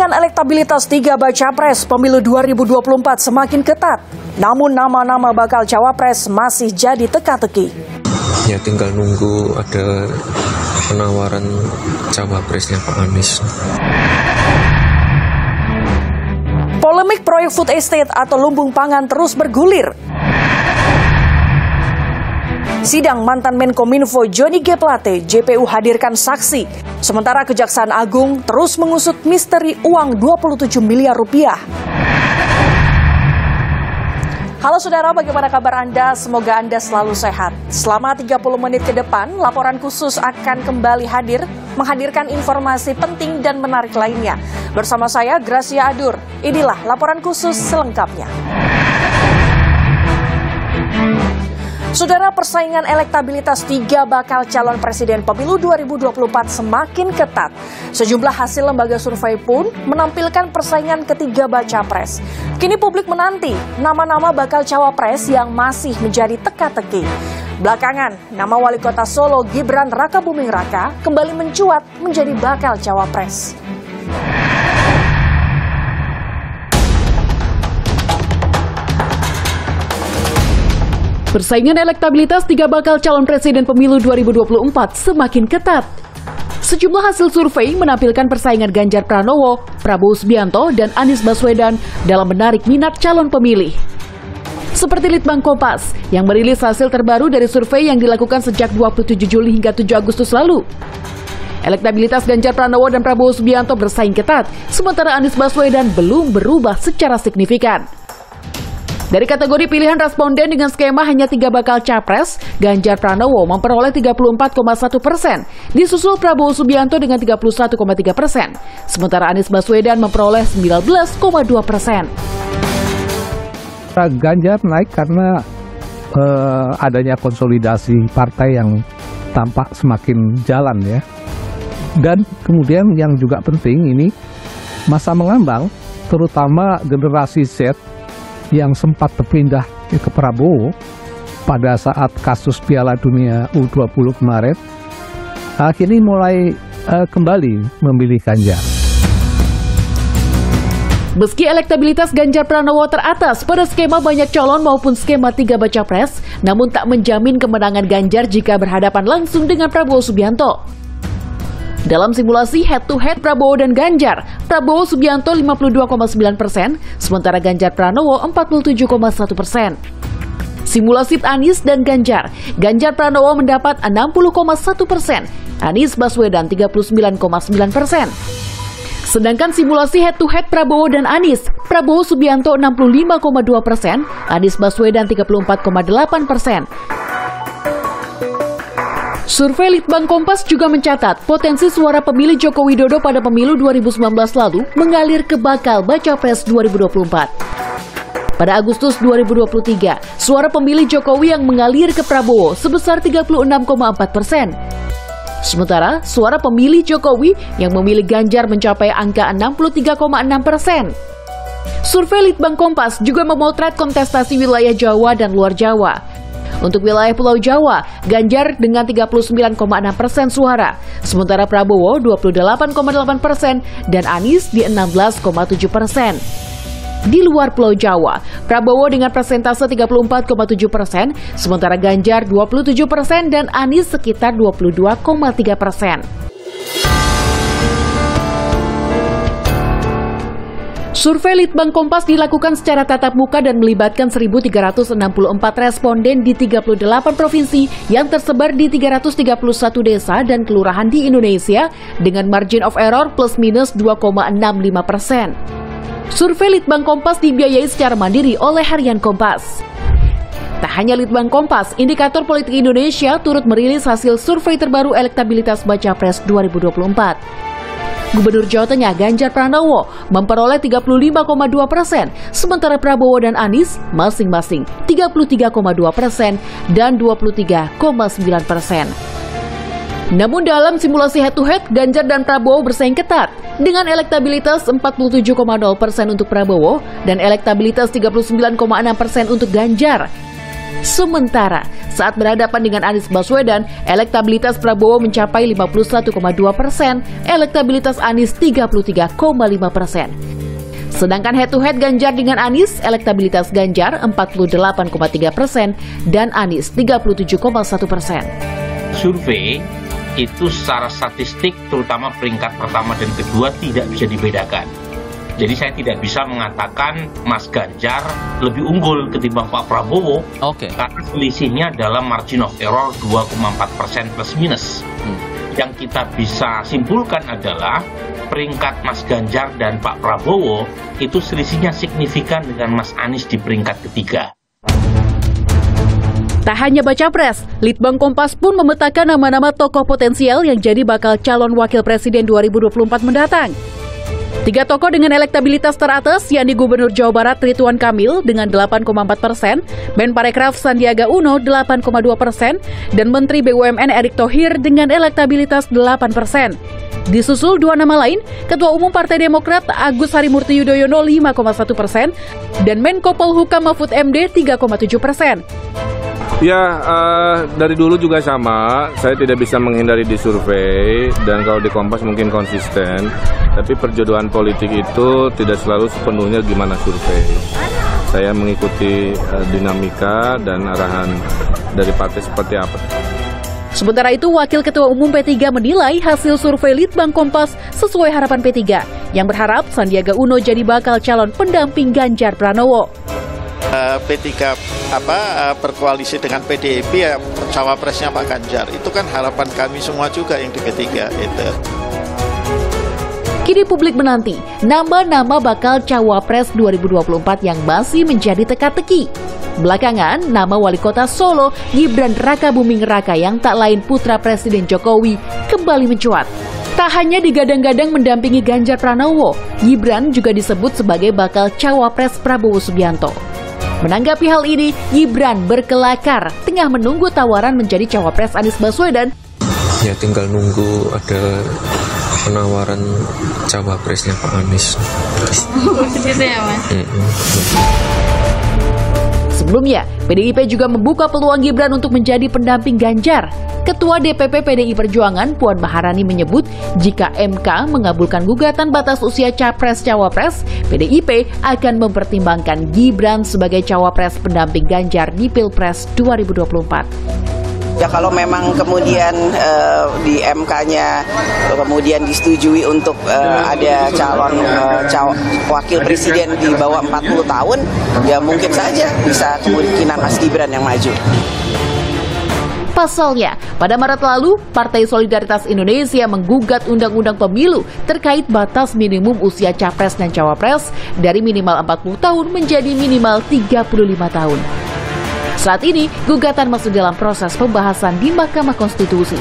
Persaingan elektabilitas tiga baca pres pemilu 2024 semakin ketat. Namun nama-nama bakal cawapres masih jadi teka-teki. Ya tinggal nunggu ada penawaran cawapresnya Pak Anies. Polemik proyek food estate atau lumbung pangan terus bergulir. Sidang mantan Menkominfo Johnny G. Plate, JPU hadirkan saksi. Sementara Kejaksaan Agung terus mengusut misteri uang 27 miliar rupiah. Halo saudara, bagaimana kabar Anda? Semoga Anda selalu sehat. Selama 30 menit ke depan, laporan khusus akan kembali hadir, menghadirkan informasi penting dan menarik lainnya. Bersama saya, Gracia Adur. Inilah laporan khusus selengkapnya. Saudara, persaingan elektabilitas tiga bakal calon presiden pemilu 2024 semakin ketat. Sejumlah hasil lembaga survei pun menampilkan persaingan ketiga baca pres. Kini publik menanti nama-nama bakal cawapres yang masih menjadi teka-teki. Belakangan, nama Wali Kota Solo Gibran Rakabuming Raka kembali mencuat menjadi bakal cawapres. Persaingan elektabilitas tiga bakal calon presiden pemilu 2024 semakin ketat. Sejumlah hasil survei menampilkan persaingan Ganjar Pranowo, Prabowo Subianto, dan Anies Baswedan dalam menarik minat calon pemilih. Seperti Litbang Kompas yang merilis hasil terbaru dari survei yang dilakukan sejak 27 Juli hingga 7 Agustus lalu. Elektabilitas Ganjar Pranowo dan Prabowo Subianto bersaing ketat, sementara Anies Baswedan belum berubah secara signifikan. Dari kategori pilihan responden dengan skema hanya tiga bakal capres, Ganjar Pranowo memperoleh 34,1%, disusul Prabowo Subianto dengan 31,3%, sementara Anies Baswedan memperoleh 19,2%. Ganjar naik karena adanya konsolidasi partai yang tampak semakin jalan ya. Dan kemudian yang juga penting ini masa mengambang, terutama generasi Z yang sempat berpindah ke Prabowo pada saat kasus Piala Dunia U20 kemarin, akhirnya mulai kembali memilih Ganjar. Meski elektabilitas Ganjar Pranowo teratas pada skema banyak calon maupun skema tiga baca pres, namun tak menjamin kemenangan Ganjar jika berhadapan langsung dengan Prabowo Subianto. Dalam simulasi head-to-head Prabowo dan Ganjar, Prabowo Subianto 52,9%, sementara Ganjar Pranowo 47,1%. Simulasi Anies dan Ganjar, Ganjar Pranowo mendapat 60,1%, Anies Baswedan 39,9%. Sedangkan simulasi head-to-head Prabowo dan Anies, Prabowo Subianto 65,2%, Anies Baswedan 34,8%. Survei Litbang Kompas juga mencatat potensi suara pemilih Joko Widodo pada pemilu 2019 lalu mengalir ke bakal baca pres 2024. Pada Agustus 2023, suara pemilih Jokowi yang mengalir ke Prabowo sebesar 36,4%. Sementara suara pemilih Jokowi yang memilih Ganjar mencapai angka 63,6%. Survei Litbang Kompas juga memotret kontestasi wilayah Jawa dan luar Jawa. Untuk wilayah Pulau Jawa, Ganjar dengan 39,6% suara, sementara Prabowo 28,8% dan Anies di 16,7%. Di luar Pulau Jawa, Prabowo dengan persentase 34,7%, sementara Ganjar 27% dan Anies sekitar 22,3%. Survei Litbang Kompas dilakukan secara tatap muka dan melibatkan 1.364 responden di 38 provinsi yang tersebar di 331 desa dan kelurahan di Indonesia dengan margin of error plus minus 2,65%. Survei Litbang Kompas dibiayai secara mandiri oleh Harian Kompas. Tak hanya Litbang Kompas, Indikator Politik Indonesia turut merilis hasil survei terbaru elektabilitas baca pres 2024. Gubernur Jawa Tengah Ganjar Pranowo memperoleh 35,2%, sementara Prabowo dan Anies masing-masing 33,2% dan 23,9%. Namun dalam simulasi head-to-head, Ganjar dan Prabowo bersaing ketat dengan elektabilitas 47,0% untuk Prabowo dan elektabilitas 39,6% untuk Ganjar. Sementara saat berhadapan dengan Anies Baswedan, elektabilitas Prabowo mencapai 51,2%, elektabilitas Anies 33,5%. Sedangkan head-to-head Ganjar dengan Anies, elektabilitas Ganjar 48,3% dan Anies 37,1%. Survei itu secara statistik, terutama peringkat pertama dan kedua, tidak bisa dibedakan. Jadi saya tidak bisa mengatakan Mas Ganjar lebih unggul ketimbang Pak Prabowo, karena selisihnya dalam margin of error 2,4% plus minus. Yang kita bisa simpulkan adalah peringkat Mas Ganjar dan Pak Prabowo itu selisihnya signifikan dengan Mas Anies di peringkat ketiga. Tak hanya baca pres, Litbang Kompas pun memetakan nama-nama tokoh potensial yang jadi bakal calon wakil presiden 2024 mendatang. 3 tokoh dengan elektabilitas teratas, yakni Gubernur Jawa Barat Ridwan Kamil dengan 8,4%, Menparekraf Sandiaga Uno 8,2%, dan Menteri BUMN Erick Thohir dengan elektabilitas 8%. Disusul 2 nama lain, Ketua Umum Partai Demokrat Agus Harimurti Yudhoyono 5,1%, dan Menko Polhukam Mahfud MD 3,7%. Ya, dari dulu juga sama, saya tidak bisa menghindari di survei, dan kalau di Kompas mungkin konsisten, tapi perjodohan politik itu tidak selalu sepenuhnya gimana survei. Saya mengikuti dinamika dan arahan dari partai seperti apa. Sementara itu, Wakil Ketua Umum P3 menilai hasil survei Litbang Kompas sesuai harapan P3, yang berharap Sandiaga Uno jadi bakal calon pendamping Ganjar Pranowo. P3 berkoalisi dengan PDIP, ya cawapresnya Pak Ganjar. Itu kan harapan kami semua juga yang di P3 itu. Kini publik menanti nama-nama bakal cawapres 2024 yang masih menjadi teka-teki. Belakangan, nama wali kota Solo Gibran Rakabuming Raka yang tak lain putra Presiden Jokowi kembali mencuat. Tak hanya digadang-gadang mendampingi Ganjar Pranowo, Gibran juga disebut sebagai bakal cawapres Prabowo Subianto. Menanggapi hal ini, Gibran berkelakar tengah menunggu tawaran menjadi cawapres Anies Baswedan. Ya tinggal nunggu ada penawaran cawapresnya Pak Anies. Gitu ya, Mas? Sebelumnya, PDIP juga membuka peluang Gibran untuk menjadi pendamping Ganjar. Ketua DPP PDI Perjuangan Puan Maharani menyebut jika MK mengabulkan gugatan batas usia Capres-Cawapres, PDIP akan mempertimbangkan Gibran sebagai cawapres pendamping Ganjar di Pilpres 2024. Ya kalau memang kemudian di MK-nya kemudian disetujui untuk ada calon wakil presiden di bawah 40 tahun, ya mungkin saja bisa kemungkinan Mas Gibran yang maju. Pasalnya, pada Maret lalu, Partai Solidaritas Indonesia menggugat Undang-Undang Pemilu terkait batas minimum usia capres dan cawapres dari minimal 40 tahun menjadi minimal 35 tahun. Saat ini, gugatan masih dalam proses pembahasan di Mahkamah Konstitusi.